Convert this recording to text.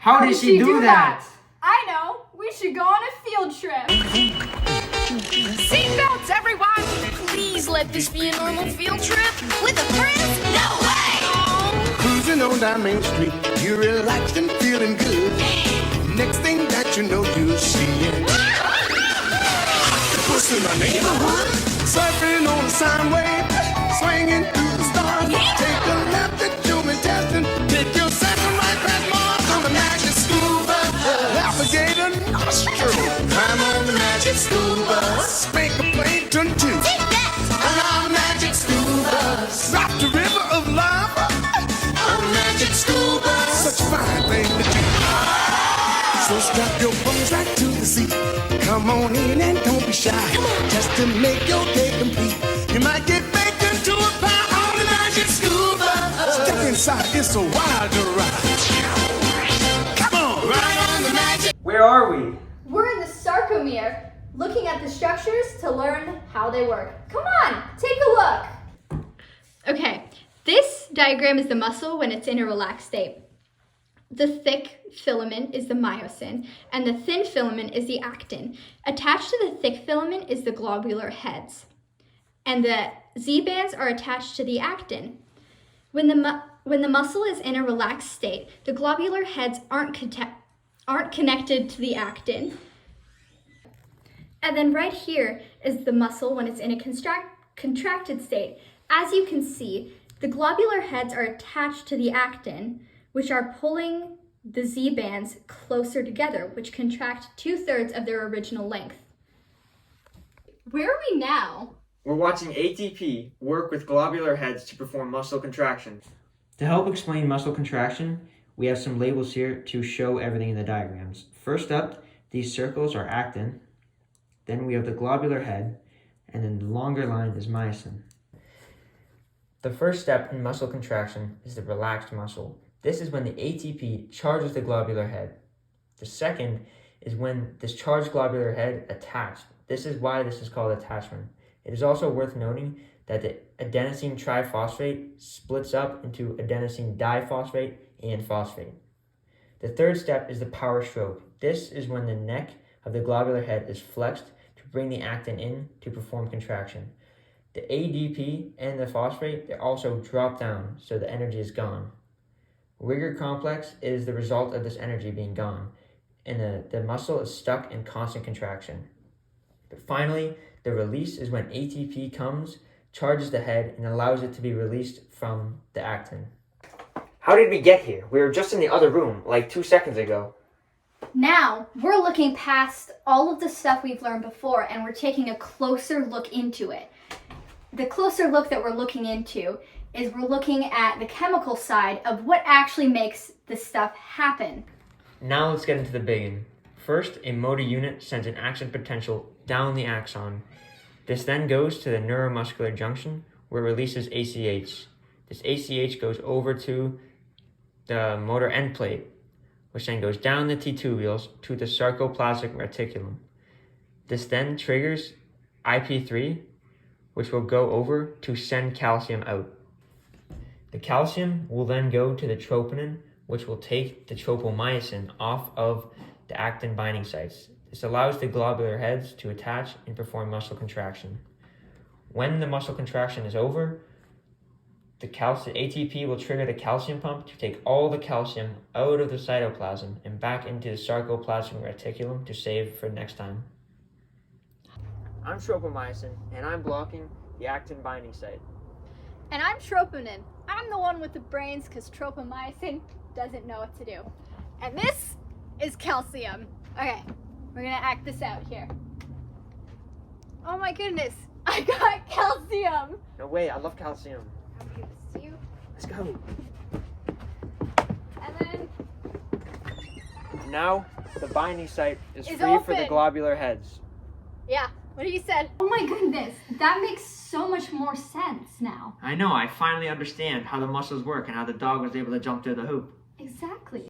How did she do that? I know. We should go on a field trip. Seatbelts, everyone! Please let this be a normal field trip. With a friend? No way! Cruising on down Main Street, you're relaxed and feeling good. Next thing that you know, you're seeing what's in my neighborhood? Surfing on the sound wave, swinging through the stars. Take a left at Human Testing, take your second right past Mars on the magic school bus. Alligator nostril, climb on the magic school bus. Spank a plankton too. Take that! On our magic school bus. Drop the river of lava on the magic school bus. Such a fine thing to do. So strap your bones right to the seat. Come on in and don't be shy. Just to make your day complete. You might get baked into a pie on the magic school bus. Step inside, it's a wild ride. Come on, ride on the magic. Where are we? We're in the sarcomere, looking at the structures to learn how they work. Come on, take a look. Okay, this diagram is the muscle when it's in a relaxed state. The thick filament is the myosin, and the thin filament is the actin. Attached to the thick filament is the globular heads, and the Z-bands are attached to the actin. When the muscle is in a relaxed state, the globular heads aren't connected to the actin. And then right here is the muscle when it's in a contracted state. As you can see, the globular heads are attached to the actin, which are pulling the Z-bands closer together, which contract 2/3 of their original length. Where are we now? We're watching ATP work with globular heads to perform muscle contractions. To help explain muscle contraction, we have some labels here to show everything in the diagrams. First up, these circles are actin, then we have the globular head, and then the longer line is myosin. The first step in muscle contraction is the relaxed muscle. This is when the ATP charges the globular head. The second is when this charged globular head attached. This is why this is called attachment. It is also worth noting that the adenosine triphosphate splits up into adenosine diphosphate and phosphate. The third step is the power stroke. This is when the neck of the globular head is flexed to bring the actin in to perform contraction. The ADP and the phosphate, they also drop down, so the energy is gone. Rigor complex is the result of this energy being gone, and the muscle is stuck in constant contraction. But finally, the release is when ATP comes, charges the head, and allows it to be released from the actin. How did we get here? We were just in the other room, like 2 seconds ago. Now, we're looking past all of the stuff we've learned before, and we're taking a closer look into it. The closer look that we're looking into is we're looking at the chemical side of what actually makes this stuff happen. Now let's get into the big one. First, a motor unit sends an action potential down the axon. This then goes to the neuromuscular junction where it releases ACH. This ACH goes over to the motor end plate, which then goes down the T-tubules to the sarcoplasmic reticulum. This then triggers IP3, which will go over to send calcium out. The calcium will then go to the troponin, which will take the tropomyosin off of the actin binding sites. This allows the globular heads to attach and perform muscle contraction. When the muscle contraction is over, the ATP will trigger the calcium pump to take all the calcium out of the cytoplasm and back into the sarcoplasmic reticulum to save for next time. I'm tropomyosin, and I'm blocking the actin binding site. And I'm troponin. I'm the one with the brains because tropomyosin doesn't know what to do. And this is calcium. Okay, we're gonna act this out here. Oh my goodness, I got calcium. No way, I love calcium. I'm gonna give this to you. Let's go. And then Now, the binding site is It's free for the open. globular heads. yeah, what he said. Oh my goodness, that makes so much more sense now. I know, I finally understand how the muscles work and how the dog was able to jump through the hoop. Exactly.